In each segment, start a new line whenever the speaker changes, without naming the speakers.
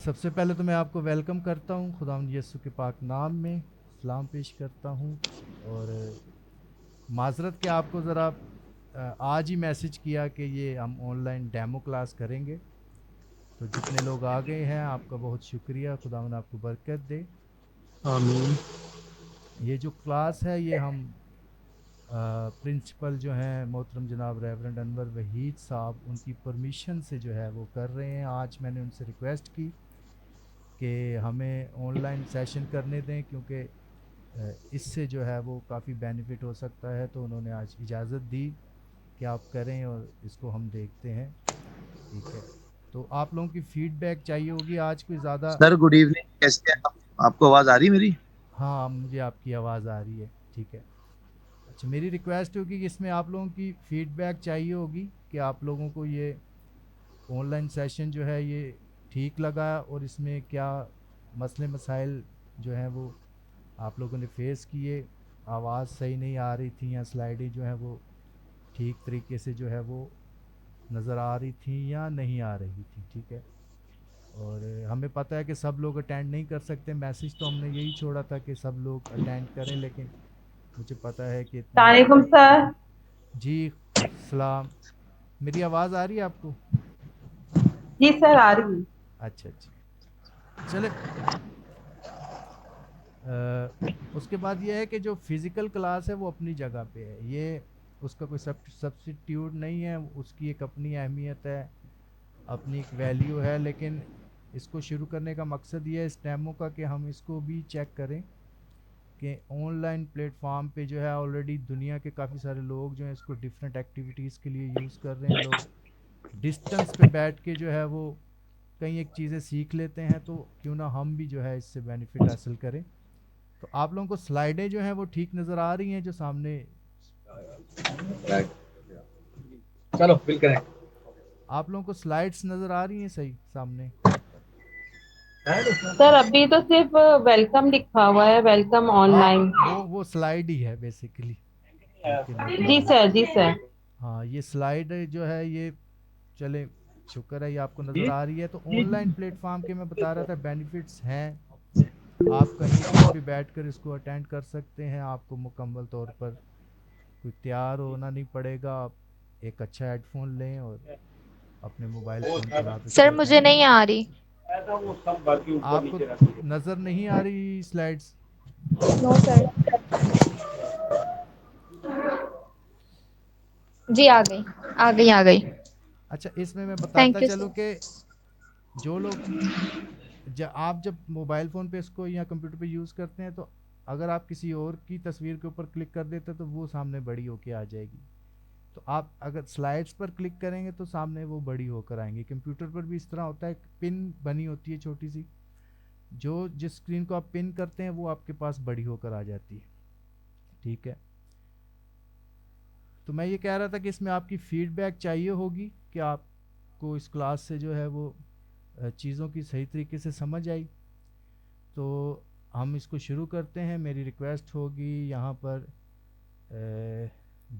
سب سے پہلے تو میں آپ کو ویلکم کرتا ہوں خداوند یسوع کے پاک نام میں سلام پیش کرتا ہوں اور معذرت کہ آپ کو ذرا آج ہی میسج کیا کہ یہ ہم آن لائن ڈیمو کلاس کریں گے، تو جتنے لوگ آ گئے ہیں آپ کا بہت شکریہ، خداوند آپ کو برکت دے۔
آمین۔
یہ جو کلاس ہے یہ ہم پرنسپل جو ہیں محترم جناب ریورنڈ انور وحید صاحب ان کی پرمیشن سے جو ہے وہ کر رہے ہیں۔ آج میں نے ان سے ریکویسٹ کی کہ ہمیں آن لائن سیشن کرنے دیں کیونکہ اس سے جو ہے وہ کافی بینیفٹ ہو سکتا ہے، تو انہوں نے آج اجازت دی کہ آپ کریں اور اس کو ہم دیکھتے ہیں، ٹھیک ہے۔ تو آپ لوگوں کی فیڈ بیک چاہیے ہوگی آج کوئی زیادہ۔
سر گڈ ایوننگ، کیسے ہیں آپ کو آواز آ رہی ہے میری؟
ہاں مجھے آپ کی آواز آ رہی ہے، ٹھیک ہے۔ اچھا میری ریکویسٹ ہوگی کہ اس میں آپ لوگوں کی فیڈ بیک چاہیے ہوگی کہ آپ لوگوں کو یہ آن لائن سیشن جو ہے یہ ٹھیک لگا اور اس میں کیا مسئلے مسائل جو ہیں وہ آپ لوگوں نے فیس کیے، آواز صحیح نہیں آ رہی تھی یا سلائڈیں جو ہیں وہ ٹھیک طریقے سے جو ہے وہ نظر آ رہی تھیں یا نہیں آ رہی تھی، ٹھیک ہے۔ اور ہمیں پتہ ہے کہ سب لوگ اٹینڈ نہیں کر سکتے، میسج تو ہم نے یہی چھوڑا تھا کہ سب لوگ اٹینڈ کریں، لیکن مجھے پتہ ہے کہ اتنے
السلام علیکم سر۔
جی سلام، میری آواز آ رہی ہے آپ کو؟
جی سر آ رہی ہے۔
اچھا اچھا، چلے اس کے بعد یہ ہے کہ جو فزیکل کلاس ہے وہ اپنی جگہ پہ ہے، یہ اس کا کوئی سبسٹیٹیوٹ نہیں ہے، اس کی ایک اپنی اہمیت ہے، اپنی ایک ویلیو ہے، لیکن اس کو شروع کرنے کا مقصد یہ ہے اس ڈیمو کا کہ ہم اس کو بھی چیک کریں کہ آن لائن پلیٹ فارم پہ جو ہے آلریڈی دنیا کے کافی سارے لوگ جو ہیں اس کو ڈیفرنٹ ایکٹیویٹیز کے لیے یوز کر رہے ہیں، لوگ ڈسٹنس پہ بیٹھ کے جو ہے وہ کئی ایک چیزیں سیکھ لیتے ہیں، تو کیوں نہ ہم بھی جو ہے اس سے بینیفٹ حاصل کریں۔ تو آپ لوگوں کو سلائیڈیں جو ہیں وہ ٹھیک نظر آ رہی ہیں جو سامنے؟
چلو بل کریں۔
آپ لوگوں کو سلائیڈز نظر آ رہی ہیں صحیح سامنے؟
سر ابھی تو صرف ویلکم لکھا ہوا ہے، ویلکم آن
ہاں
لائن۔
وہ سلائیڈ ہی ہے بیسیکلی جو کہ نظر
جی
آ رہی۔
سر جی سر۔
ہاں یہ سلائیڈ جو ہے یہ، چلے شکر ہے یہ آپ کو نظر آ رہی ہے۔ تو آن لائن پلیٹ فارم کے میں بتا رہا تھا بینیفٹس ہیں، آپ کہیں پر بھی بیٹھ کر اس کو اٹینڈ کر سکتے ہیں، آپ کو مکمل طور پر کوئی تیار ہونا نہیں پڑے گا، آپ ایک اچھا ہیڈ فون لیں اور اپنے موبائل فون پر آپ اس
سر
کو
مجھے
اٹینڈ۔
نہیں آ رہی۔
آپ کو نظر نہیں آ رہی سلائڈز؟
نو سر۔ جی آ گئی آ گئی آ گئی۔
اچھا اس میں بتاتا
تھینک یو
چلوں
سر۔
کہ جو لوگ آپ جب موبائل فون پہ اس کو یا کمپیوٹر پہ یوز کرتے ہیں تو اگر آپ کسی اور کی تصویر کے اوپر کلک کر دیتے تو وہ سامنے بڑی ہو کے آ جائے گی، تو آپ اگر سلائڈز پر کلک کریں گے تو سامنے وہ بڑی ہو کر آئیں گی۔ کمپیوٹر پر بھی اس طرح ہوتا ہے، ایک پن بنی ہوتی ہے چھوٹی سی، جو جس اسکرین کو آپ پن کرتے ہیں وہ آپ کے پاس بڑی ہو کر آ جاتی ہے، ٹھیک ہے۔ تو میں یہ کہہ رہا تھا کہ اس میں آپ کی فیڈ بیک چاہیے ہوگی کہ آپ کو اس کلاس سے جو ہے وہ چیزوں کی صحیح طریقے سے سمجھ آئی۔ تو ہم اس کو شروع کرتے ہیں، میری ریکویسٹ ہوگی یہاں پر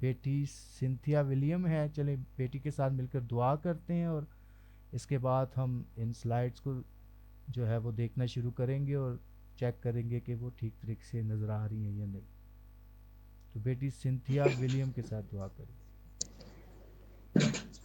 بیٹی سنتھیا ولیم ہے، چلیں بیٹی کے ساتھ مل کر دعا کرتے ہیں اور اس کے بعد ہم ان سلائڈز کو جو ہے وہ دیکھنا شروع کریں گے اور چیک کریں گے کہ وہ ٹھیک طریقے سے نظر آ رہی ہیں یا نہیں۔ تو بیٹی سنتھیا ولیم کے ساتھ دعا کریں۔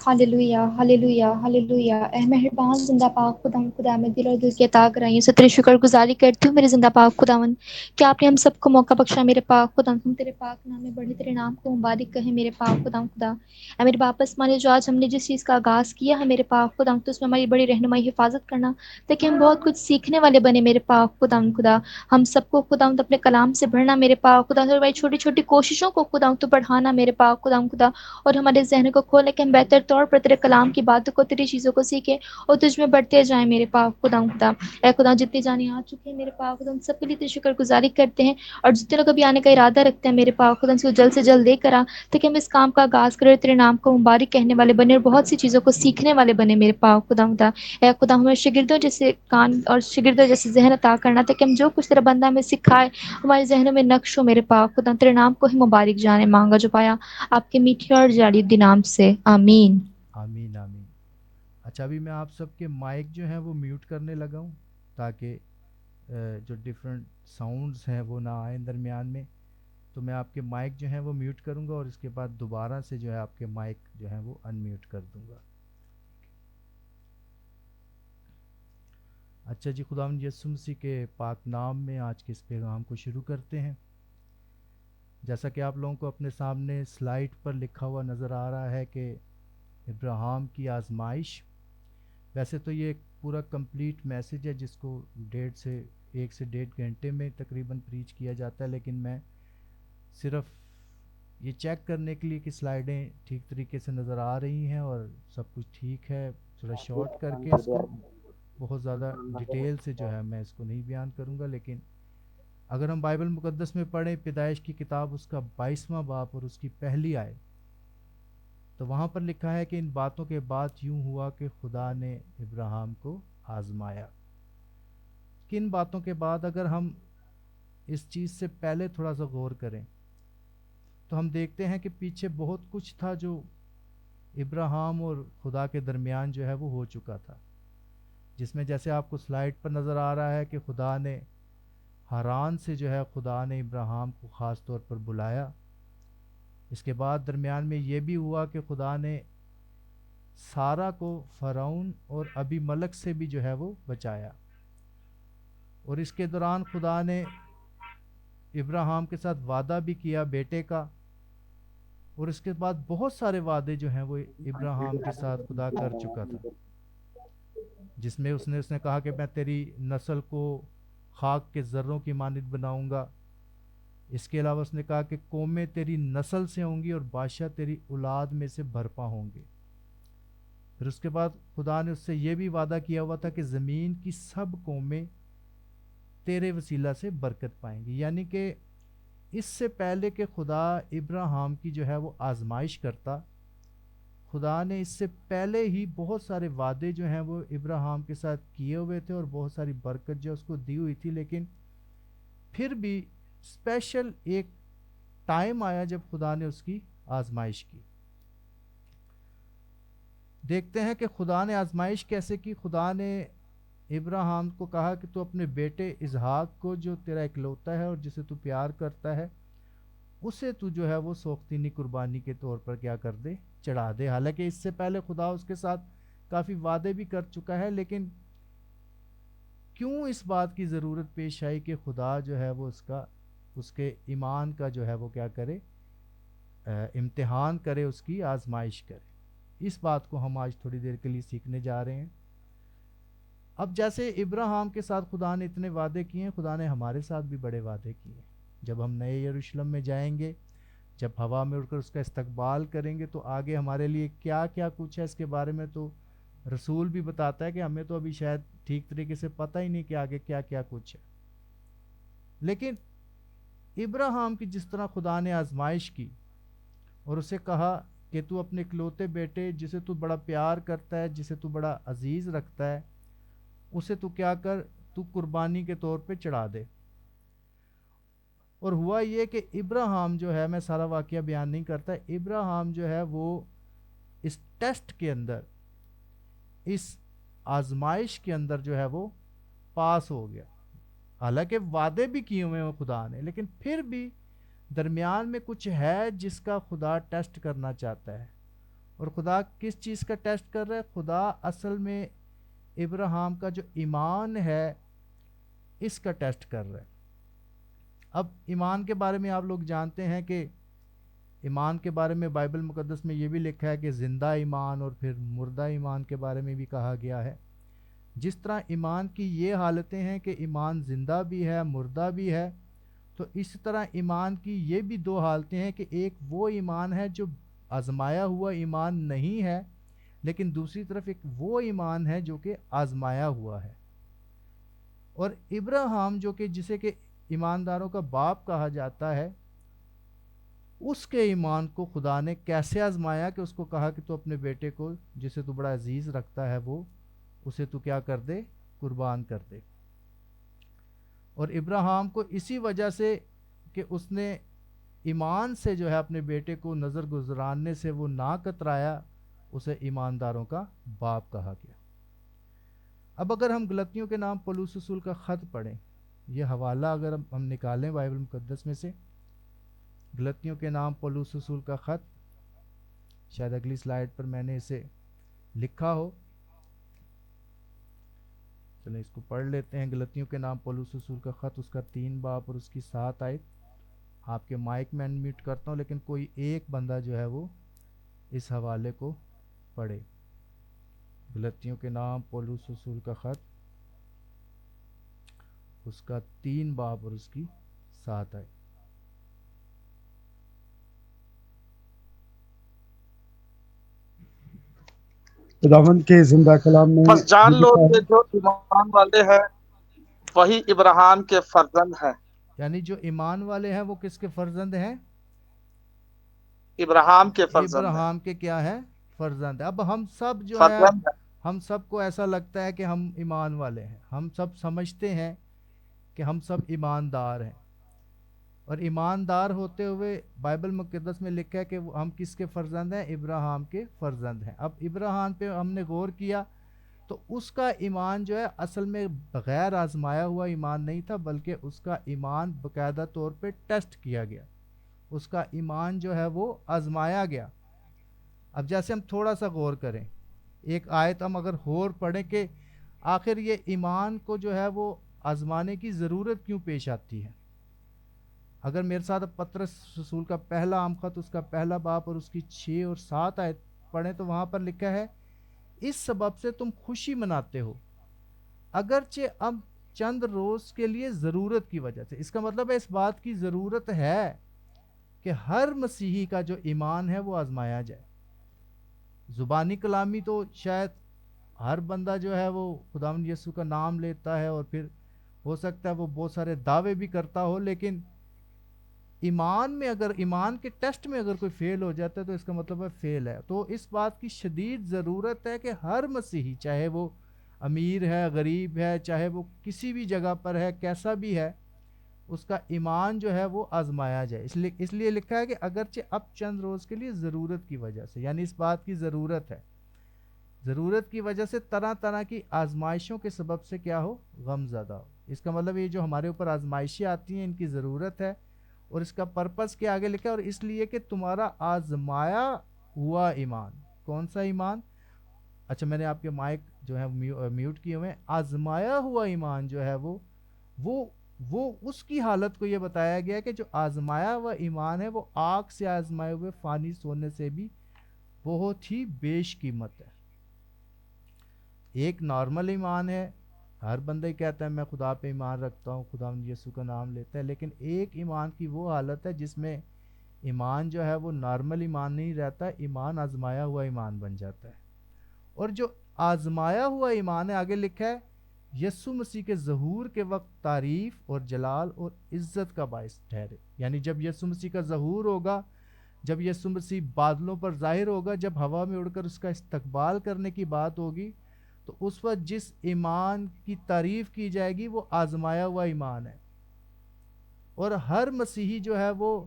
Hallelujah hallelujah hallelujah. اے مہربان زندہ پاک خداوند، خدا میں دل اور دل کی عطا کرائیں سے تیری شکر گزاری کرتی ہوں میرے زندہ پاک خداوند کہ آپ نے ہم سب کو موقع بخشا میرے پاک خداوند، ہم تیرے پاک نام میں بڑھے تیرے نام کو مبارک کہیں میرے پاک خداوند خدا۔ اے میرے باپ اسمانے جو آج ہم نے جس چیز کا آغاز کیا ہے میرے پاک خداوند، تو اس میں ہماری بڑی رہنمائی حفاظت کرنا تاکہ ہم بہت کچھ سیکھنے والے بنے میرے پاک خداوند خدا۔ ہم سب کو خداوند اپنے کلام سے بھرنا میرے پاک خداوند، اور ہماری چھوٹی چھوٹی کوششوں کو خداوند تو بڑھانا میرے پاک خداوند خدا، اور ہمارے ذہن کو کھولے کہ ہم بہتر طور پر تیرے کلام کی باتوں کو، تیری چیزوں کو سیکھیں اور تجھ میں بڑھتے جائیں میرے پاک خداوند خدا۔ اے خدا جتنی جانے آ چکے ہیں میرے پاک خدا، ہم سب کے لیے تیری شکر گزاری کرتے ہیں، اور جتنے لوگ ابھی آنے کا ارادہ رکھتے ہیں میرے پاک خدا، ان کو جلد سے جلد لے کر آ تاکہ ہم اس کام کا آغاز کریں، تیرے نام کو مبارک کہنے والے بنے اور بہت سی چیزوں کو سیکھنے والے بنے میرے پاک خدا خدا۔ اے خدا ہمیں شاگردوں جیسے کان اور شاگردوں جیسے ذہن عطا کرنا تاکہ ہم جو کچھ تیرا بندہ ہمیں سکھائے ہمارے ذہنوں میں نقش ہو میرے پاک خدا۔ تیرے نام کو ہی مبارک جانے مانگا جو پایا آپ کے میٹھے اور جاڑی دی نام سے، آمین۔
آمین آمین۔ اچھا ابھی میں آپ سب کے مائک جو ہیں وہ میوٹ کرنے لگا ہوں تاکہ جو ڈیفرنٹ ساؤنڈز ہیں وہ نہ آئیں درمیان میں. تو میں آپ کے مائک جو ہیں وہ میوٹ کروں گا اور اس کے بعد دوبارہ سے جو ہے آپ کے مائک جو ہیں وہ ان میوٹ کر دوں گا. اچھا جی، خداوند یسوع مسیح کے پاک نام میں آج کے اس پیغام کو شروع کرتے ہیں. جیسا کہ آپ لوگوں کو اپنے سامنے سلائیڈ پر لکھا ہوا نظر آ رہا ہے کہ ابراہیم کی آزمائش. ویسے تو یہ ایک پورا کمپلیٹ میسیج ہے جس کو 1 سے 1.5 گھنٹے میں تقریباً پریچ کیا جاتا ہے، لیکن میں صرف یہ چیک کرنے کے لیے کہ سلائیڈیں ٹھیک طریقے سے نظر آ رہی ہیں اور سب کچھ ٹھیک ہے، تھوڑا شارٹ کر کے اس کو بہت زیادہ ڈیٹیل سے جو ہے میں اس کو نہیں بیان کروں گا. لیکن اگر ہم بائبل مقدس میں پڑھیں پیدائش کی کتاب اس کا 22واں باب اور اس کی پہلی آیت، تو وہاں پر لکھا ہے کہ ان باتوں کے بعد یوں ہوا کہ خدا نے ابراہیم کو آزمایا. کن باتوں کے بعد؟ اگر ہم اس چیز سے پہلے تھوڑا سا غور کریں تو ہم دیکھتے ہیں کہ پیچھے بہت کچھ تھا جو ابراہیم اور خدا کے درمیان جو ہے وہ ہو چکا تھا، جس میں جیسے آپ کو سلائیڈ پر نظر آ رہا ہے کہ خدا نے حران سے جو ہے خدا نے ابراہیم کو خاص طور پر بلایا. اس کے بعد درمیان میں یہ بھی ہوا کہ خدا نے سارا کو فرعون اور ابی ملک سے بھی جو ہے وہ بچایا. اور اس کے دوران خدا نے ابراہیم کے ساتھ وعدہ بھی کیا بیٹے کا، اور اس کے بعد بہت سارے وعدے جو ہیں وہ ابراہیم کے ساتھ خدا کر چکا تھا، جس میں اس نے کہا کہ میں تیری نسل کو خاک کے ذروں کی مانند بناؤں گا. اس کے علاوہ اس نے کہا کہ قومیں تیری نسل سے ہوں گی اور بادشاہ تیری اولاد میں سے بھرپا ہوں گے. پھر اس کے بعد خدا نے اس سے یہ بھی وعدہ کیا ہوا تھا کہ زمین کی سب قومیں تیرے وسیلہ سے برکت پائیں گی. یعنی کہ اس سے پہلے کہ خدا ابراہیم کی جو ہے وہ آزمائش کرتا، خدا نے اس سے پہلے ہی بہت سارے وعدے جو ہیں وہ ابراہیم کے ساتھ کیے ہوئے تھے اور بہت ساری برکت جو اس کو دی ہوئی تھی. لیکن پھر بھی اسپیشل ایک ٹائم آیا جب خدا نے اس کی آزمائش کی. دیکھتے ہیں کہ خدا نے آزمائش کیسے کی. خدا نے ابراہیم کو کہا کہ تو اپنے بیٹے اسحاق کو جو تیرا اکلوتا ہے اور جسے تو پیار کرتا ہے اسے تو جو ہے وہ سوختینی قربانی کے طور پر کیا کر دے، چڑھا دے. حالانکہ اس سے پہلے خدا اس کے ساتھ کافی وعدے بھی کر چکا ہے، لیکن کیوں اس بات کی ضرورت پیش آئی کہ خدا جو ہے وہ اس کے ایمان کا جو ہے وہ کیا کرے، امتحان کرے، اس کی آزمائش کرے. اس بات کو ہم آج تھوڑی دیر کے لیے سیکھنے جا رہے ہیں. اب جیسے ابراہیم کے ساتھ خدا نے اتنے وعدے کیے ہیں، خدا نے ہمارے ساتھ بھی بڑے وعدے کیے ہیں. جب ہم نئے یروشلم میں جائیں گے، جب ہوا میں اڑ کر اس کا استقبال کریں گے، تو آگے ہمارے لیے کیا کیا کچھ ہے اس کے بارے میں تو رسول بھی بتاتا ہے کہ ہمیں تو ابھی شاید ٹھیک طریقے سے پتہ ہی نہیں کہ آگے کیا کیا کچھ ہے. لیکن ابراہیم کی جس طرح خدا نے آزمائش کی اور اسے کہا کہ تو اپنے اکلوتے بیٹے جسے تو بڑا پیار کرتا ہے، جسے تو بڑا عزیز رکھتا ہے، اسے تو کیا کر، تو قربانی کے طور پہ چڑھا دے. اور ہوا یہ کہ ابراہیم جو ہے، میں سارا واقعہ بیان نہیں کرتا، ابراہیم جو ہے وہ اس ٹیسٹ کے اندر، اس آزمائش کے اندر جو ہے وہ پاس ہو گیا. حالانکہ وعدے بھی کیے ہوئے ہیں خدا نے، لیکن پھر بھی درمیان میں کچھ ہے جس کا خدا ٹیسٹ کرنا چاہتا ہے. اور خدا کس چیز کا ٹیسٹ کر رہا ہے؟ خدا اصل میں ابراہیم کا جو ایمان ہے اس کا ٹیسٹ کر رہا ہے. اب ایمان کے بارے میں آپ لوگ جانتے ہیں کہ ایمان کے بارے میں بائبل مقدس میں یہ بھی لکھا ہے کہ زندہ ایمان اور پھر مردہ ایمان کے بارے میں بھی کہا گیا ہے. جس طرح ایمان کی یہ حالتیں ہیں کہ ایمان زندہ بھی ہے، مردہ بھی ہے، تو اس طرح ایمان کی یہ بھی دو حالتیں ہیں کہ ایک وہ ایمان ہے جو آزمایا ہوا ایمان نہیں ہے، لیکن دوسری طرف ایک وہ ایمان ہے جو کہ آزمایا ہوا ہے. اور ابراہیم جو کہ جسے کہ ایمانداروں کا باپ کہا جاتا ہے، اس کے ایمان کو خدا نے کیسے آزمایا کہ اس کو کہا کہ تو اپنے بیٹے کو جسے تو بڑا عزیز رکھتا ہے وہ اسے تو کیا کر دے، قربان کر دے. اور ابراہیم کو اسی وجہ سے کہ اس نے ایمان سے جو ہے اپنے بیٹے کو نظر گزراننے سے وہ نہ کترایا، اسے ایمانداروں کا باپ کہا گیا۔ اب اگر ہم غلطیوں کے نام پولس رسول کا خط پڑھیں، یہ حوالہ اگر ہم نکالیں بائبل مقدس میں سے، غلطیوں کے نام پولس رسول کا خط، شاید اگلی سلائیڈ پر میں نے اسے لکھا ہو، چلیں اس کو پڑھ لیتے ہیں۔ غلطیوں کے نام پولس رسول کا خط، اس کا 3 باب اور اس کی 7 آیت۔ آپ کے مائک میں انمیوٹ کرتا ہوں، لیکن کوئی ایک بندہ جو ہے وہ اس حوالے کو پڑھے۔ غلطیوں کے نام پولس رسول کا خط، اس کا 3 باب اور اس کی 7 آیت۔
خداوند کے زندہ کلام میں
بس جان
یہ
لو
لکھا
کہ
ہے،
جو ایمان والے ہیں وہی ابراہیم کے فرزند ہیں۔
یعنی جو ایمان والے ہیں وہ کس کے فرزند ہیں؟
ابراہیم کے فرزند ہیں،
ابراہیم کے کیا ہے؟ فرزند۔ اب ہم سب جو ہے،
فرزند ہیں۔
ہم سب کو ایسا لگتا ہے کہ ہم ایمان والے ہیں، ہم سب سمجھتے ہیں کہ ہم سب ایماندار ہیں، اور ایماندار ہوتے ہوئے بائبل مقدس میں لکھا ہے کہ ہم کس کے فرزند ہیں؟ ابراہیم کے فرزند ہیں۔ اب ابراہیم پہ ہم نے غور کیا تو اس کا ایمان جو ہے اصل میں بغیر آزمایا ہوا ایمان نہیں تھا، بلکہ اس کا ایمان باقاعدہ طور پہ ٹیسٹ کیا گیا، اس کا ایمان جو ہے وہ آزمایا گیا۔ اب جیسے ہم تھوڑا سا غور کریں، ایک آیت ہم اگر اور پڑھیں کہ آخر یہ ایمان کو جو ہے وہ آزمانے کی ضرورت کیوں پیش آتی ہے۔ اگر میرے ساتھ پطرس رسول کا پہلا عام خط، اس کا پہلا باب اور اس کی 6 اور 7 آیت پڑھیں تو وہاں پر لکھا ہے، اس سبب سے تم خوشی مناتے ہو اگرچہ اب چند روز کے لیے ضرورت کی وجہ سے۔ اس کا مطلب ہے اس بات کی ضرورت ہے کہ ہر مسیحی کا جو ایمان ہے وہ آزمایا جائے۔ زبانی کلامی تو شاید ہر بندہ جو ہے وہ خداوند یسوع کا نام لیتا ہے اور پھر ہو سکتا ہے وہ بہت سارے دعوے بھی کرتا ہو، لیکن ایمان میں اگر ایمان کے ٹیسٹ میں اگر کوئی فیل ہو جاتا ہے تو اس کا مطلب ہے فیل ہے۔ تو اس بات کی شدید ضرورت ہے کہ ہر مسیحی، چاہے وہ امیر ہے، غریب ہے، چاہے وہ کسی بھی جگہ پر ہے، کیسا بھی ہے، اس کا ایمان جو ہے وہ آزمایا جائے۔ اس لیے لکھا ہے کہ اگرچہ اب چند روز کے لیے ضرورت کی وجہ سے، یعنی اس بات کی ضرورت ہے، ضرورت کی وجہ سے طرح طرح کی آزمائشوں کے سبب سے کیا ہو؟ غم زدہ ہو۔ اس کا مطلب یہ جو ہمارے اوپر آزمائشیں آتی ہیں ان کی ضرورت ہے، اور اس کا پرپس کے آگے لکھا ہے، اور اس لیے کہ تمہارا آزمایا ہوا ایمان۔ کون سا ایمان؟ اچھا میں نے آپ کے مائک جو ہے میوٹ کیے ہوئے ہیں۔ آزمایا ہوا ایمان جو ہے وہ اس کی حالت کو یہ بتایا گیا کہ جو آزمایا ہوا ایمان ہے وہ آگ سے آزمائے ہوئے فانی سونے سے بھی بہت ہی بیش قیمت ہے۔ ایک نارمل ایمان ہے، ہر بندہ ہی کہتا ہے میں خدا پہ ایمان رکھتا ہوں، خدا یسوع کا نام لیتا ہے، لیکن ایک ایمان کی وہ حالت ہے جس میں ایمان جو ہے وہ نارمل ایمان نہیں رہتا، ایمان آزمایا ہوا ایمان بن جاتا ہے۔ اور جو آزمایا ہوا ایمان ہے، آگے لکھا ہے، یسوع مسیح کے ظہور کے وقت تعریف اور جلال اور عزت کا باعث ٹھہرے۔ یعنی جب یسوع مسیح کا ظہور ہوگا، جب یسوع مسیح بادلوں پر ظاہر ہوگا، جب ہوا میں اڑ کر اس کا استقبال کرنے کی بات ہوگی، تو اس وقت جس ایمان کی تعریف کی جائے گی وہ آزمایا ہوا ایمان ہے، اور ہر مسیحی جو ہے وہ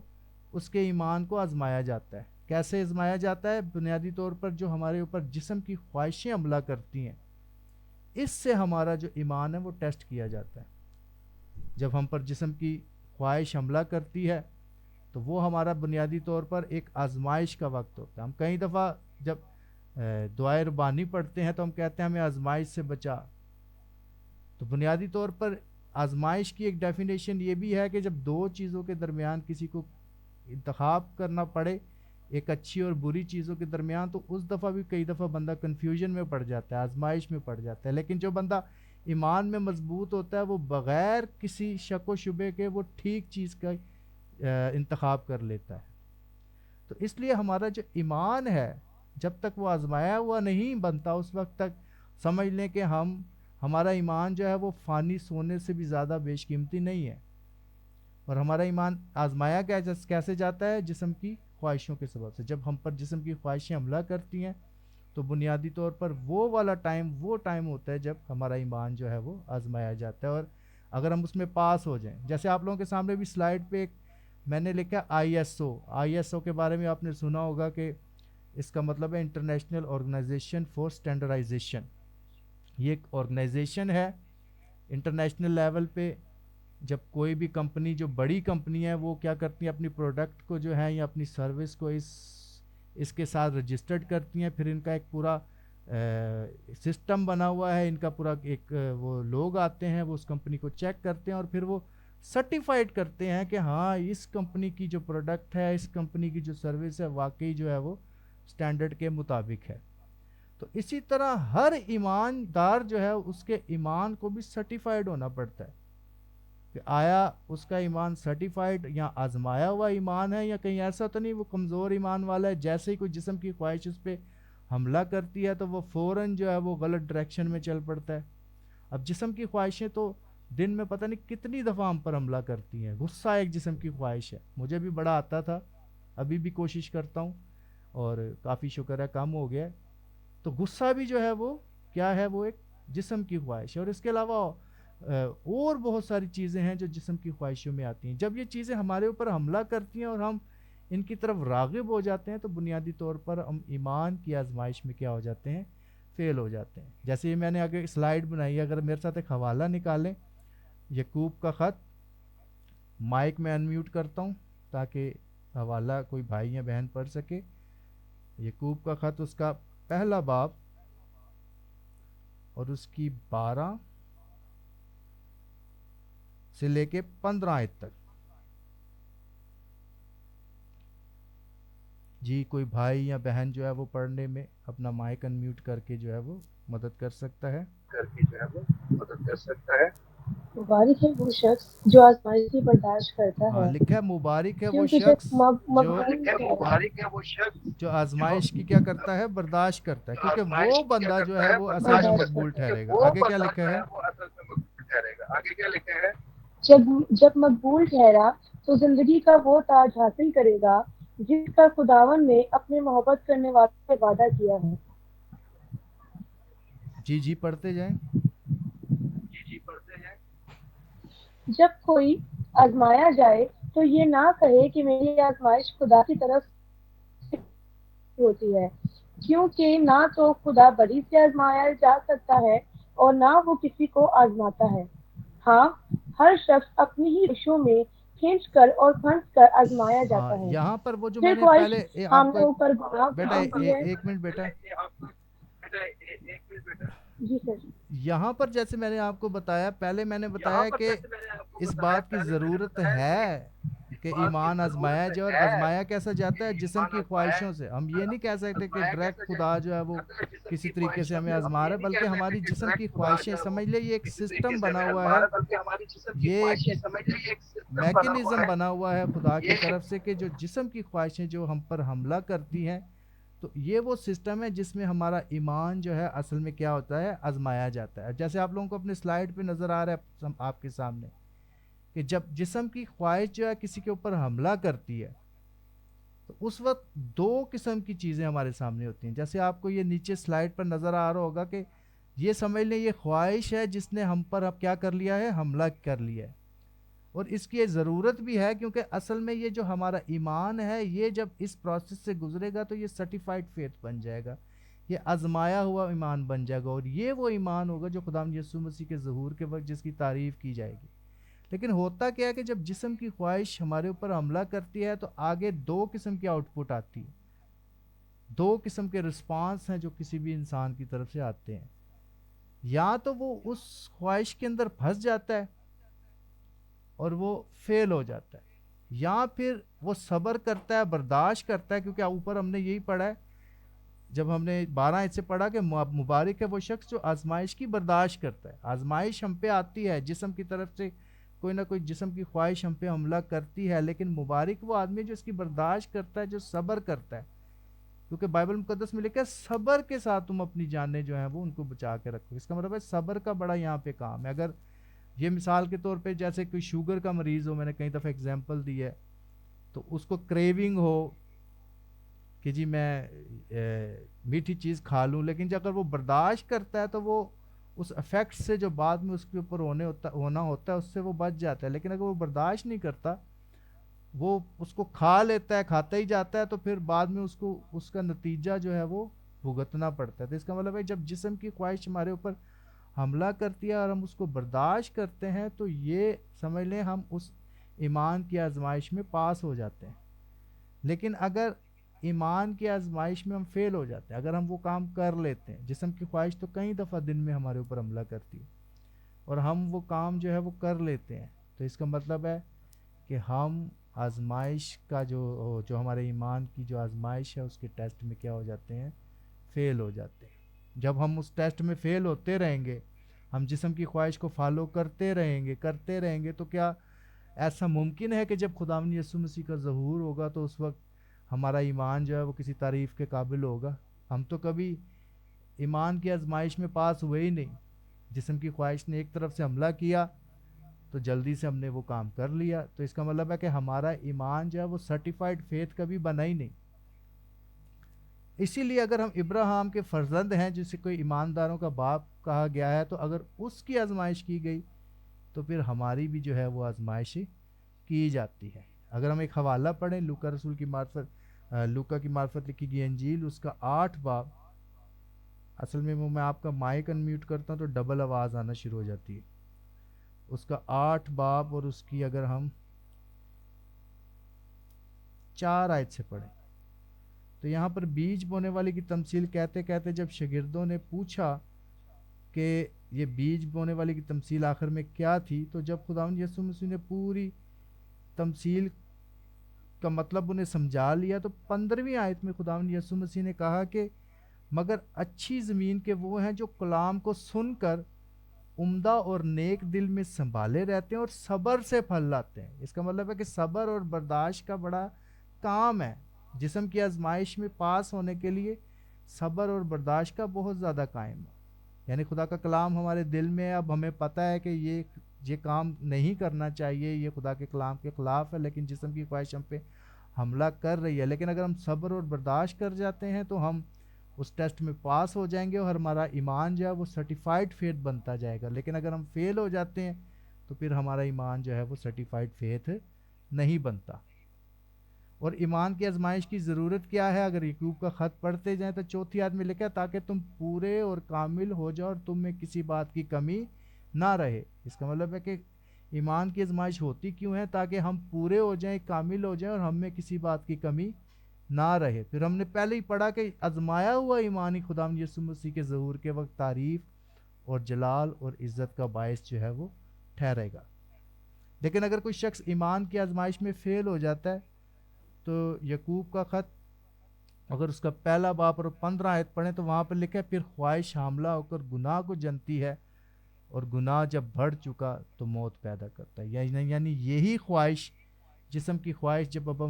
اس کے ایمان کو آزمایا جاتا ہے۔ کیسے آزمایا جاتا ہے؟ بنیادی طور پر جو ہمارے اوپر جسم کی خواہشیں حملہ کرتی ہیں، اس سے ہمارا جو ایمان ہے وہ ٹیسٹ کیا جاتا ہے۔ جب ہم پر جسم کی خواہش حملہ کرتی ہے تو وہ ہمارا بنیادی طور پر ایک آزمائش کا وقت ہوتا ہے۔ ہم کئی دفعہ جب دعائے ربانی پڑھتے ہیں تو ہم کہتے ہیں ہمیں آزمائش سے بچا، تو بنیادی طور پر آزمائش کی ایک ڈیفینیشن یہ بھی ہے کہ جب دو چیزوں کے درمیان کسی کو انتخاب کرنا پڑے، ایک اچھی اور بری چیزوں کے درمیان، تو اس دفعہ بھی کئی دفعہ بندہ کنفیوژن میں پڑ جاتا ہے، آزمائش میں پڑ جاتا ہے۔ لیکن جو بندہ ایمان میں مضبوط ہوتا ہے وہ بغیر کسی شک و شبے کے وہ ٹھیک چیز کا انتخاب کر لیتا ہے۔ تو اس لیے ہمارا جو ایمان ہے جب تک وہ آزمایا ہوا نہیں بنتا، اس وقت تک سمجھ لیں کہ ہمارا ایمان جو ہے وہ فانی سونے سے بھی زیادہ بیش قیمتی نہیں ہے۔ اور ہمارا ایمان آزمایا کیسے جاتا ہے؟ جسم کی خواہشوں کے سبب سے۔ جب ہم پر جسم کی خواہشیں حملہ کرتی ہیں تو بنیادی طور پر وہ والا ٹائم ہوتا ہے جب ہمارا ایمان جو ہے وہ آزمایا جاتا ہے، اور اگر ہم اس میں پاس ہو جائیں، جیسے آپ لوگوں کے سامنے بھی سلائیڈ پہ میں نے لکھا آئی ایس او کے بارے میں آپ نے سنا ہوگا کہ اس کا مطلب ہے انٹرنیشنل آرگنائزیشن فار اسٹینڈرڈائزیشن. یہ ایک آرگنائزیشن ہے انٹرنیشنل لیول پہ. جب کوئی بھی کمپنی جو بڑی کمپنی ہے وہ کیا کرتی ہیں اپنی پروڈکٹ کو جو ہے یا اپنی سروس کو اس کے ساتھ رجسٹرڈ کرتی ہیں, پھر ان کا ایک پورا سسٹم بنا ہوا ہے, ان کا پورا ایک وہ لوگ آتے ہیں وہ اس کمپنی کو چیک کرتے ہیں اور پھر وہ سرٹیفائڈ کرتے ہیں کہ ہاں اس کمپنی کی جو پروڈکٹ ہے, اس کمپنی کی جو سروس ہے واقعی جو ہے وہ سٹینڈرڈ کے مطابق ہے. تو اسی طرح ہر ایماندار جو ہے اس کے ایمان کو بھی سرٹیفائڈ ہونا پڑتا ہے کہ آیا اس کا ایمان سرٹیفائڈ یا آزمایا ہوا ایمان ہے, یا کہیں ایسا تو نہیں وہ کمزور ایمان والا ہے, جیسے ہی کوئی جسم کی خواہش اس پہ حملہ کرتی ہے تو وہ فوراً جو ہے وہ غلط ڈائریکشن میں چل پڑتا ہے. اب جسم کی خواہشیں تو دن میں پتہ نہیں کتنی دفعہ ہم پر حملہ کرتی ہیں. غصہ ایک جسم کی خواہش ہے, مجھے بھی بڑا آتا تھا, ابھی بھی کوشش کرتا ہوں اور کافی شکر ہے کم ہو گیا. تو غصہ بھی جو ہے وہ کیا ہے, وہ ایک جسم کی خواہش ہے. اور اس کے علاوہ اور بہت ساری چیزیں ہیں جو جسم کی خواہشوں میں آتی ہیں. جب یہ چیزیں ہمارے اوپر حملہ کرتی ہیں اور ہم ان کی طرف راغب ہو جاتے ہیں تو بنیادی طور پر ہم ایمان کی آزمائش میں کیا ہو جاتے ہیں, فیل ہو جاتے ہیں. جیسے یہ میں نے آگے سلائیڈ بنائی ہے, اگر میرے ساتھ ایک حوالہ نکالیں, یعقوب کا خط, مائک میں انمیوٹ کرتا ہوں تاکہ حوالہ کوئی بھائی یا بہن پڑھ سکے. یعقوب کا خط اس کا پہلا باب اور اس کی 12 سے لے کے 15 آیت تک. جی کوئی بھائی یا بہن جو ہے وہ پڑھنے میں اپنا مائک انمیوٹ کر کے جو ہے وہ مدد کر سکتا ہے.
مبارک ہے وہ شخص جو آزمائش کی برداشت کرتا
ہاں
ہے,
لکھا ہے مبارک ہے وہ
کیونکہ
شخص جو
جو
آزمائش کی کیا کرتا ہے, برداشت کرتا ہے, کیونکہ وہ بندہ جو ہے وہ اصل میں
برداشت
مقبول
کرتا
ٹھہرے گا. آگے کیا لکھا ہے,
ہے. جب مقبول ٹھہرا تو زندگی کا وہ تاج حاصل کرے گا جس کا خداوند نے اپنے محبت کرنے والوں سے وعدہ کیا ہے.
جی جی پڑھتے جائیں.
جب کوئی آزمایا جائے تو یہ نہ کہے کہ میری آزمائش خدا کی طرف سے ہوتی ہے, کیونکہ نہ تو خدا بری سے آزمایا جا سکتا ہے اور نہ وہ کسی کو آزماتا ہے. ہاں, ہر شخص اپنی ہی خواہشوں میں کھینچ کر اور پھنس کر آزمایا
ہاں
جاتا ہے.
یہاں پر وہ جو میں
پھر
نے
خواہش
پہلے آپ کو
حاملہ اوپر گناہ
بیٹا
بنتی ہے.
ایک منٹ بیٹا,
جی سر.
یہاں پر جیسے میں نے آپ کو بتایا, پہلے میں نے بتایا کہ اس بات کی ضرورت ہے کہ ایمان آزمایا جائے, اور آزمایا کیسا جاتا ہے, جسم کی خواہشوں سے. ہم یہ نہیں کہہ سکتے کہ ڈائریکٹ خدا جو ہے وہ کسی طریقے سے ہمیں آزما رہا ہے, بلکہ ہماری جسم کی خواہشیں, سمجھ لے یہ ایک سسٹم بنا ہوا ہے, یہ ایک میکینزم بنا ہوا ہے خدا کی طرف سے کہ جو جسم کی خواہشیں جو ہم پر حملہ کرتی ہیں, تو یہ وہ سسٹم ہے جس میں ہمارا ایمان جو ہے اصل میں کیا ہوتا ہے, آزمایا جاتا ہے. جیسے آپ لوگوں کو اپنے سلائیڈ پہ نظر آ رہا ہے آپ کے سامنے کہ جب جسم کی خواہش جو ہے کسی کے اوپر حملہ کرتی ہے تو اس وقت 2 قسم کی چیزیں ہمارے سامنے ہوتی ہیں. جیسے آپ کو یہ نیچے سلائیڈ پر نظر آ رہا ہوگا کہ یہ سمجھ لیں یہ خواہش ہے جس نے ہم پر اب کیا کر لیا ہے, حملہ کر لیا ہے. اور اس کی ضرورت بھی ہے کیونکہ اصل میں یہ جو ہمارا ایمان ہے یہ جب اس پروسیس سے گزرے گا تو یہ سرٹیفائیڈ فیتھ بن جائے گا, یہ آزمایا ہوا ایمان بن جائے گا, اور یہ وہ ایمان ہوگا جو خداوند یسوع مسیح کے ظہور کے وقت جس کی تعریف کی جائے گی. لیکن ہوتا کیا ہے کہ جب جسم کی خواہش ہمارے اوپر حملہ کرتی ہے تو آگے 2 قسم کی آؤٹ پٹ آتی ہے, 2 قسم کے رسپانس ہیں جو کسی بھی انسان کی طرف سے آتے ہیں. یا تو وہ اس خواہش کے اندر پھنس جاتا ہے اور وہ فیل ہو جاتا ہے, یا پھر وہ صبر کرتا ہے, برداشت کرتا ہے, کیونکہ اوپر ہم نے یہی پڑھا ہے جب ہم نے 12 سے پڑھا کہ مبارک ہے وہ شخص جو آزمائش کی برداشت کرتا ہے. آزمائش ہم پہ آتی ہے, جسم کی طرف سے کوئی نہ کوئی جسم کی خواہش ہم پہ حملہ کرتی ہے, لیکن مبارک وہ آدمی جو اس کی برداشت کرتا ہے, جو صبر کرتا ہے, کیونکہ بائبل مقدس میں لکھا ہے صبر کے ساتھ تم اپنی جانیں جو ہیں وہ ان کو بچا کے رکھو. اس کا مطلب ہے صبر کا بڑا یہاں پہ کام ہے. اگر یہ مثال کے طور پہ جیسے کوئی شوگر کا مریض ہو, میں نے کئی دفعہ اگزامپل دی ہے, تو اس کو کریونگ ہو کہ جی میں میٹھی چیز کھا لوں, لیکن اگر وہ برداشت کرتا ہے تو وہ اس افیکٹ سے جو بعد میں اس کے اوپر ہونا ہوتا ہے اس سے وہ بچ جاتا ہے. لیکن اگر وہ برداشت نہیں کرتا وہ اس کو کھا لیتا ہے، کھاتا ہی جاتا ہے، تو پھر بعد میں اس کو اس کا نتیجہ جو ہے وہ بھگتنا پڑتا ہے۔ تو اس کا مطلب ہے جب جسم کی خواہش ہمارے اوپر حملہ کرتی ہے اور ہم اس کو برداشت کرتے ہیں تو یہ سمجھ لیں ہم اس ایمان کی آزمائش میں پاس ہو جاتے ہیں۔ لیکن اگر ایمان کی آزمائش میں ہم فیل ہو جاتے ہیں، اگر ہم وہ کام کر لیتے ہیں، جسم کی خواہش تو کئی دفعہ دن میں ہمارے اوپر حملہ کرتی ہے اور ہم وہ کام جو ہے وہ کر لیتے ہیں، تو اس کا مطلب ہے کہ ہم آزمائش کا جو ہمارے ایمان کی جو آزمائش ہے اس کے ٹیسٹ میں کیا ہو جاتے ہیں، فیل ہو جاتے ہیں۔ جب ہم اس ٹیسٹ میں فیل ہوتے رہیں گے، ہم جسم کی خواہش کو فالو کرتے رہیں گے تو کیا ایسا ممکن ہے کہ جب خداوند یسوع مسیح کا ظہور ہوگا تو اس وقت ہمارا ایمان جو ہے وہ کسی تعریف کے قابل ہوگا؟ ہم تو کبھی ایمان کی آزمائش میں پاس ہوئے ہی نہیں، جسم کی خواہش نے ایک طرف سے حملہ کیا تو جلدی سے ہم نے وہ کام کر لیا، تو اس کا مطلب ہے کہ ہمارا ایمان جو ہے وہ سرٹیفائڈ فیتھ کبھی بنا ہی نہیں۔ اسی لیے اگر ہم ابراہیم کے فرزند ہیں جسے کوئی ایمانداروں کا باپ کہا گیا ہے، تو اگر اس کی آزمائش کی گئی تو پھر ہماری بھی جو ہے وہ آزمائش کی جاتی ہے۔ اگر ہم ایک حوالہ پڑھیں لوکا رسول کی معرفت لوکا کی معرفت لکھی گئی انجیل، اس کا 8 باب، اصل میں میں آپ کا مائک انمیوٹ کرتا ہوں تو ڈبل آواز آنا شروع ہو جاتی ہے، اس کا 8 باب اور اس کی اگر ہم 4 آیت سے پڑھیں تو یہاں پر بیج بونے والے کی تمثیل کہتے کہتے جب شاگردوں نے پوچھا کہ یہ بیج بونے والے کی تمثیل آخر میں کیا تھی، تو جب خداوند یسوع مسیح نے پوری تمثیل کا مطلب انہیں سمجھا لیا تو 15ویں آیت میں خداوند یسوع مسیح نے کہا کہ مگر اچھی زمین کے وہ ہیں جو کلام کو سن کر عمدہ اور نیک دل میں سنبھالے رہتے ہیں اور صبر سے پھل لاتے ہیں۔ اس کا مطلب ہے کہ صبر اور برداشت کا بڑا کام ہے، جسم کی آزمائش میں پاس ہونے کے لیے صبر اور برداشت کا بہت زیادہ قائم ہے۔ یعنی خدا کا کلام ہمارے دل میں ہے، اب ہمیں پتہ ہے کہ یہ کام نہیں کرنا چاہیے، یہ خدا کے کلام کے خلاف ہے، لیکن جسم کی خواہش ہم پہ حملہ کر رہی ہے، لیکن اگر ہم صبر اور برداشت کر جاتے ہیں تو ہم اس ٹیسٹ میں پاس ہو جائیں گے اور ہمارا ایمان جو ہے وہ سرٹیفائڈ فیتھ بنتا جائے گا۔ لیکن اگر ہم فیل ہو جاتے ہیں تو پھر ہمارا ایمان جو ہے وہ سرٹیفائڈ فیتھ نہیں بنتا۔ اور ایمان کی آزمائش کی ضرورت کیا ہے؟ اگر یعقوب کا خط پڑھتے جائیں تو 4 آیت میں لکھا ہے تاکہ تم پورے اور کامل ہو جاؤ اور تم میں کسی بات کی کمی نہ رہے۔ اس کا مطلب ہے کہ ایمان کی آزمائش ہوتی کیوں ہے؟ تاکہ ہم پورے ہو جائیں، کامل ہو جائیں اور ہم میں کسی بات کی کمی نہ رہے۔ پھر ہم نے پہلے ہی پڑھا کہ آزمایا ہوا ایمان ہی خداوند یسوع مسیح کے ظہور کے وقت تعریف اور جلال اور عزت کا باعث جو ہے وہ ٹھہرے گا۔ لیکن اگر کوئی شخص ایمان کی آزمائش میں فیل ہو جاتا ہے تو یعقوب کا خط اگر اس کا پہلا باب اور 15 آیت پڑھیں تو وہاں پر لکھا ہے پھر خواہش حاملہ ہو کر گناہ کو جنتی ہے اور گناہ جب بڑھ چکا تو موت پیدا کرتا ہے۔ یعنی یہی خواہش، جسم کی خواہش جب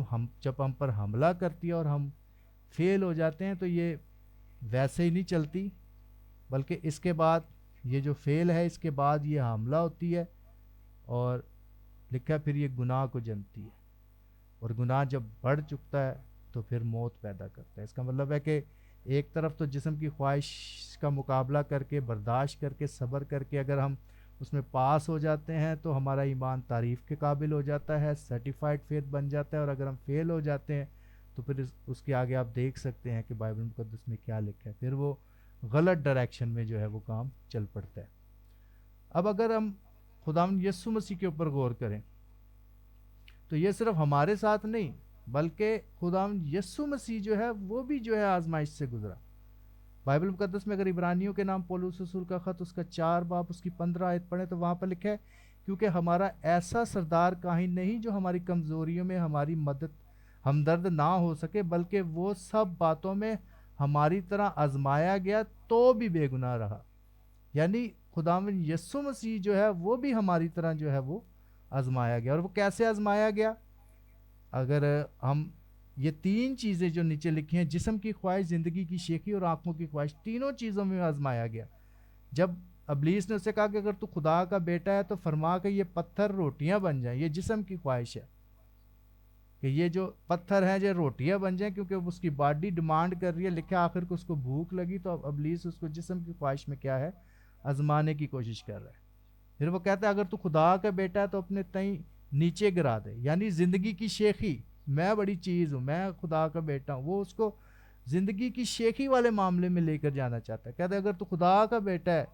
ہم پر حملہ کرتی ہے اور ہم فیل ہو جاتے ہیں تو یہ ویسے ہی نہیں چلتی، بلکہ اس کے بعد یہ جو فیل ہے اس کے بعد یہ حاملہ ہوتی ہے اور لکھا ہے پھر یہ گناہ کو جنتی ہے اور گناہ جب بڑھ چکتا ہے تو پھر موت پیدا کرتا ہے۔ اس کا مطلب ہے کہ ایک طرف تو جسم کی خواہش کا مقابلہ کر کے، برداشت کر کے، صبر کر کے اگر ہم اس میں پاس ہو جاتے ہیں تو ہمارا ایمان تعریف کے قابل ہو جاتا ہے، سرٹیفائڈ فیتھ بن جاتا ہے، اور اگر ہم فیل ہو جاتے ہیں تو پھر اس کے آگے آپ دیکھ سکتے ہیں کہ بائبل مقدس میں کیا لکھا ہے، پھر وہ غلط ڈائریکشن میں جو ہے وہ کام چل پڑتا ہے۔ اب اگر ہم خداوند یسوع مسیح کے اوپر غور کریں تو یہ صرف ہمارے ساتھ نہیں بلکہ خداوند یسوع مسیح جو ہے وہ بھی جو ہے آزمائش سے گزرا۔ بائبل مقدس میں اگر عبرانیوں کے نام پولس رسول کا خط اس کا 4 باب اس کی 15 آیت پڑھیں تو وہاں پر لکھا ہے کیونکہ ہمارا ایسا سردار کاہن نہیں جو ہماری کمزوریوں میں ہماری مدد ہمدرد نہ ہو سکے، بلکہ وہ سب باتوں میں ہماری طرح آزمایا گیا تو بھی بے گناہ رہا۔ یعنی خداوند یسوع مسیح جو ہے وہ بھی ہماری طرح جو ہے وہ آزمایا گیا۔ اور وہ کیسے آزمایا گیا؟ اگر ہم یہ 3 چیزیں جو نیچے لکھی ہیں، جسم کی خواہش، زندگی کی شیخی اور آنکھوں کی خواہش، تینوں چیزوں میں آزمایا گیا۔ جب ابلیس نے اسے کہا کہ اگر تو خدا کا بیٹا ہے تو فرما کہ یہ پتھر روٹیاں بن جائیں، یہ جسم کی خواہش ہے کہ یہ جو پتھر ہیں یہ روٹیاں بن جائیں، کیونکہ اس کی باڈی ڈیمانڈ کر رہی ہے۔ لکھا آخر کو اس کو بھوک لگی تو اب ابلیس اس کو جسم کی خواہش میں کیا ہے؟ آزمانے کی کوشش کر رہا ہے۔ پھر وہ کہتا ہے اگر تو خدا کا بیٹا ہے تو اپنے تئیں نیچے گرا دے، یعنی زندگی کی شیخی، میں بڑی چیز ہوں، میں خدا کا بیٹا ہوں، وہ اس کو زندگی کی شیخی والے معاملے میں لے کر جانا چاہتا ہے. کہتا ہے اگر تو خدا کا بیٹا ہے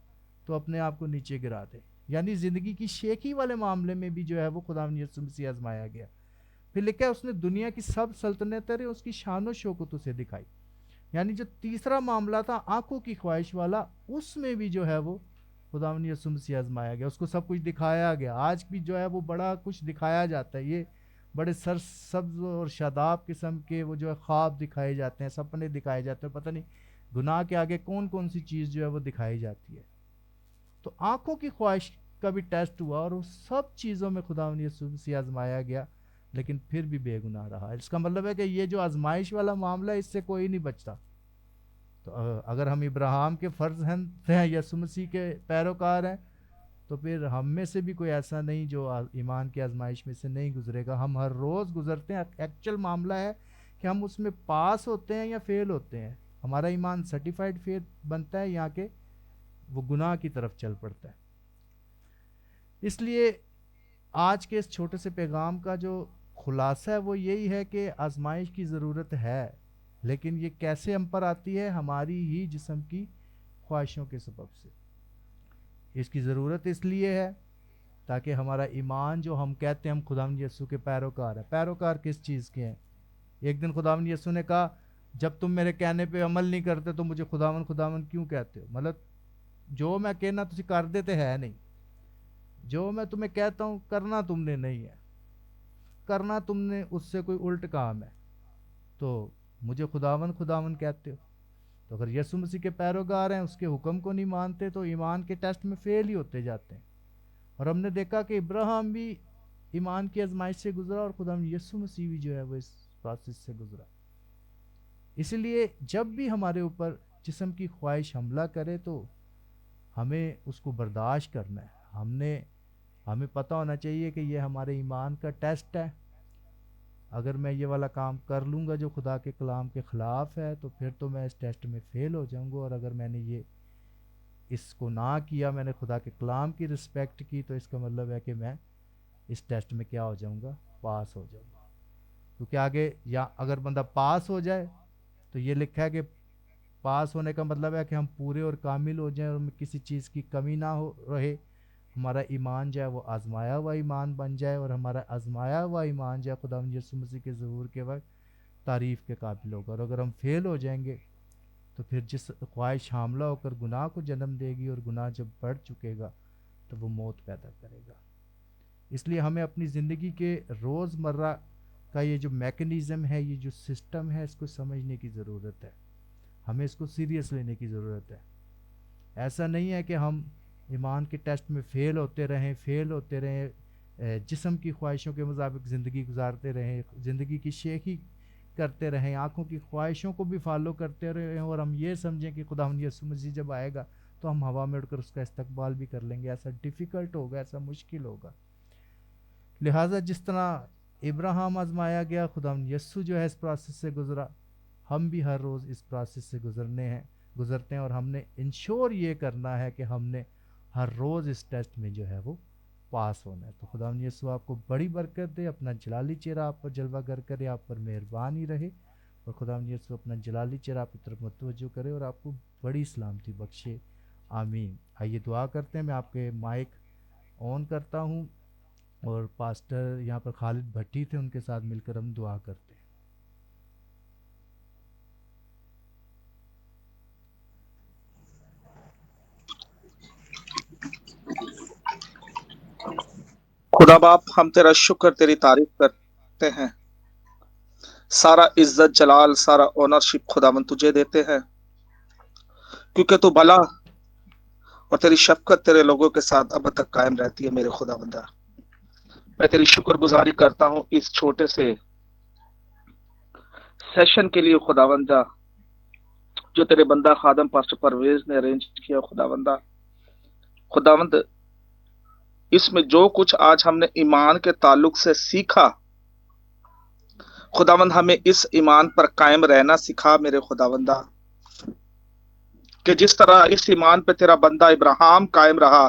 تو اپنے آپ کو نیچے گرا دے، یعنی زندگی کی شیخی والے معاملے میں بھی جو ہے وہ خداوند یسوع مسیح آزمایا گیا. پھر لکھا ہے اس نے دنیا کی سب سلطنتیں اس کی شان و شوکت اسے دکھائی. یعنی جو تیسرا معاملہ تھا آنکھوں کی خواہش والا، اس میں بھی جو ہے وہ خداوند یسوع مسیح آزمایا گیا، اس کو سب کچھ دکھایا گیا. آج بھی جو ہے وہ بڑا کچھ دکھایا جاتا ہے، یہ بڑے سرسبز اور شاداب قسم کے وہ جو ہے خواب دکھائے جاتے ہیں، سپنے دکھائے جاتے ہیں، پتہ نہیں گناہ کے آگے کون کون سی چیز جو ہے وہ دکھائی جاتی ہے. تو آنکھوں کی خواہش کا بھی ٹیسٹ ہوا اور اس سب چیزوں میں خداوند یسوع مسیح آزمایا گیا، لیکن پھر بھی بے گناہ رہا. اس کا مطلب ہے کہ یہ جو آزمائش والا معاملہ ہے اس سے کوئی نہیں بچتا. تو اگر ہم ابراہیم کے فرزند ہیں، یسوع مسیح کے پیروکار ہیں، تو پھر ہم میں سے بھی کوئی ایسا نہیں جو ایمان کی آزمائش میں سے نہیں گزرے گا. ہم ہر روز گزرتے ہیں. ایکچوئل معاملہ ہے کہ ہم اس میں پاس ہوتے ہیں یا فیل ہوتے ہیں. ہمارا ایمان سرٹیفائڈ فیل بنتا ہے یا کہ وہ گناہ کی طرف چل پڑتا ہے. اس لیے آج کے اس چھوٹے سے پیغام کا جو خلاصہ ہے وہ یہی ہے کہ آزمائش کی ضرورت ہے، لیکن یہ کیسے ہم پر آتی ہے؟ ہماری ہی جسم کی خواہشوں کے سبب سے. اس کی ضرورت اس لیے ہے تاکہ ہمارا ایمان جو ہم کہتے ہیں ہم خداوند یسوع کے پیروکار ہیں. پیروکار کس چیز کے ہیں؟ ایک دن خداوند یسوع نے کہا جب تم میرے کہنے پہ عمل نہیں کرتے تو مجھے خداوند خداوند کیوں کہتے ہو؟ مطلب جو میں کہنا تجھے کر دیتے ہے نہیں، جو میں تمہیں کہتا ہوں کرنا تم نے نہیں ہے، کرنا تم نے اس سے کوئی الٹ کام ہے، تو مجھے خداوند خداوند کہتے ہو. تو اگر یسوع مسیح کے پیروکار ہیں، اس کے حکم کو نہیں مانتے تو ایمان کے ٹیسٹ میں فیل ہی ہوتے جاتے ہیں. اور ہم نے دیکھا کہ ابراہیم بھی ایمان کی آزمائش سے گزرا اور خداوند یسوع مسیح بھی جو ہے وہ اس پروسیس سے گزرا. اس لیے جب بھی ہمارے اوپر جسم کی خواہش حملہ کرے تو ہمیں اس کو برداشت کرنا ہے. ہمیں پتہ ہونا چاہیے کہ یہ ہمارے ایمان کا ٹیسٹ ہے. اگر میں یہ والا کام کر لوں گا جو خدا کے کلام کے خلاف ہے تو پھر تو میں اس ٹیسٹ میں فیل ہو جاؤں گا، اور اگر میں نے اس کو نہ کیا، میں نے خدا کے کلام کی رسپیکٹ کی، تو اس کا مطلب ہے کہ میں اس ٹیسٹ میں کیا ہو جاؤں گا؟ پاس ہو جاؤں گا. کیونکہ آگے یا اگر بندہ پاس ہو جائے تو یہ لکھا ہے کہ پاس ہونے کا مطلب ہے کہ ہم پورے اور کامل ہو جائیں اور ہمیں کسی چیز کی کمی نہ رہے. ہمارا ایمان جو ہے وہ آزمایا ہوا ایمان بن جائے، اور ہمارا آزمایا ہوا ایمان جو ہے خداوند یسوع مسیح کے ظہور کے وقت تعریف کے قابل ہوگا. اور اگر ہم فیل ہو جائیں گے تو پھر جس خواہش حاملہ ہو کر گناہ کو جنم دے گی، اور گناہ جب بڑھ چکے گا تو وہ موت پیدا کرے گا. اس لیے ہمیں اپنی زندگی کے روز مرہ کا یہ جو میکنزم ہے، یہ جو سسٹم ہے، اس کو سمجھنے کی ضرورت ہے. ہمیں اس کو سیریس لینے کی ضرورت ہے. ایسا نہیں ہے کہ ہم ایمان کے ٹیسٹ میں فیل ہوتے رہیں، جسم کی خواہشوں کے مطابق زندگی گزارتے رہیں، زندگی کی شیخی کرتے رہیں، آنکھوں کی خواہشوں کو بھی فالو کرتے رہیں، اور ہم یہ سمجھیں کہ خداوند یسوع مسیح جب آئے گا تو ہم ہوا میں اڑ کر اس کا استقبال بھی کر لیں گے. ایسا ڈیفیکلٹ ہوگا، ایسا مشکل ہوگا. لہٰذا جس طرح ابراہیم آزمایا گیا، خداوند یسوع جو ہے اس پروسیس سے گزرا، ہم بھی ہر روز اس پروسیس سے گزرتے ہیں، اور ہم نے انشور یہ کرنا ہے کہ ہم نے ہر روز اس ٹیسٹ میں جو ہے وہ پاس ہونا ہے. تو خداوند یسوع آپ کو بڑی برکت دے، اپنا جلالی چہرہ آپ پر جلوہ گر کرے، آپ پر مہربانی رہے، اور خداوند یسوع اپنا جلالی چہرہ آپ کی طرف متوجہ کرے اور آپ کو بڑی سلامتی بخشے. آمین. آئیے دعا کرتے ہیں. میں آپ کے مائک آن کرتا ہوں، اور پاسٹر یہاں پر خالد بھٹی تھے، ان کے ساتھ مل کر ہم دعا کرتے ہیں.
خدا باپ، ہم تیرا شکر، تیری تعریف کرتے ہیں. سارا عزت جلال، سارا اونرشپ خداوند تجھے دیتے ہیں، کیونکہ تو بھلا اور تیری شفقت تیرے لوگوں کے ساتھ اب تک قائم رہتی ہے. میرے خدا بندہ، میں تیری شکر گزاری کرتا ہوں اس چھوٹے سے سیشن کے لیے خدا بندہ، جو تیرے بندہ خادم پاسٹر پرویز نے ارینج کیا. خداوند اس میں جو کچھ آج ہم نے ایمان کے تعلق سے سیکھا، خداوند ہمیں اس ایمان پر قائم رہنا سکھا میرے خداوندہ، کہ جس طرح اس ایمان پہ تیرا بندہ ابراہیم قائم رہا،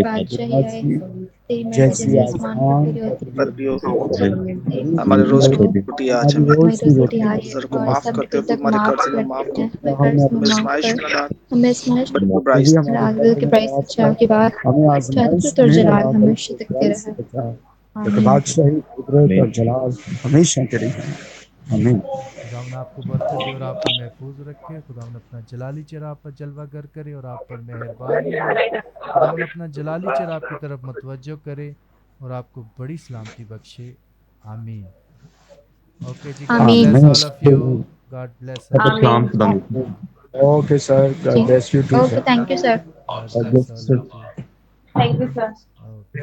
بادشاہی آئے تیری مرضی
جیسی
جیسے آسمان پر
آسمان
پوری ہوتی
پر بھی ہو
ہے
ہمارے روز کی روٹی آج ہمیں
ہماری روز
ہماری
کی
روزی
روٹی
آج
قرض کو
اور
معاف
سب
کرتے ہو تو
تک
ہمارے
معاف
قرض میں
کر
معاف
دیتے
کرو
ہیں ہمیں قرض میں
ہمیں
معاف
آزمائش
کر
میں نہ ڈال
ہمیں اسمائش
بلکہ برائی
بھی
سے
ہمارے
راغب کے برائی سے بچاؤ کے بعد
ہمیں
چاہتے
آزمائش
تو
میں نہ
جلال
ڈال
ہمیشہ
بلکہ
تکتے
برائی
رہے
سے بچا کیونکہ
آمین
بادشاہی قدرت اور جلال ہمیشہ تیری ہے آمین
خداوند آپ کو برکت دے اور آپ کو محفوظ رکھے. خداوند اپنا جلالی چہرہ آپ پر جلوہ گر کرے اور آپ پر مہربان ہو. خداوند اپنا جلالی چہرہ آپ کی طرف متوجہ کرے اور آپ کو بڑی سلامتی بخشے. آمین. اوکے جی, گاڈ
آمین
بلیس
آمین
all of you. God bless
آمین
اوکے سر گاڈ
جی
bless you too
okay
sir
thank you sir
God
God
bless
bless
all
sir
of you.
Thank you sir
okay.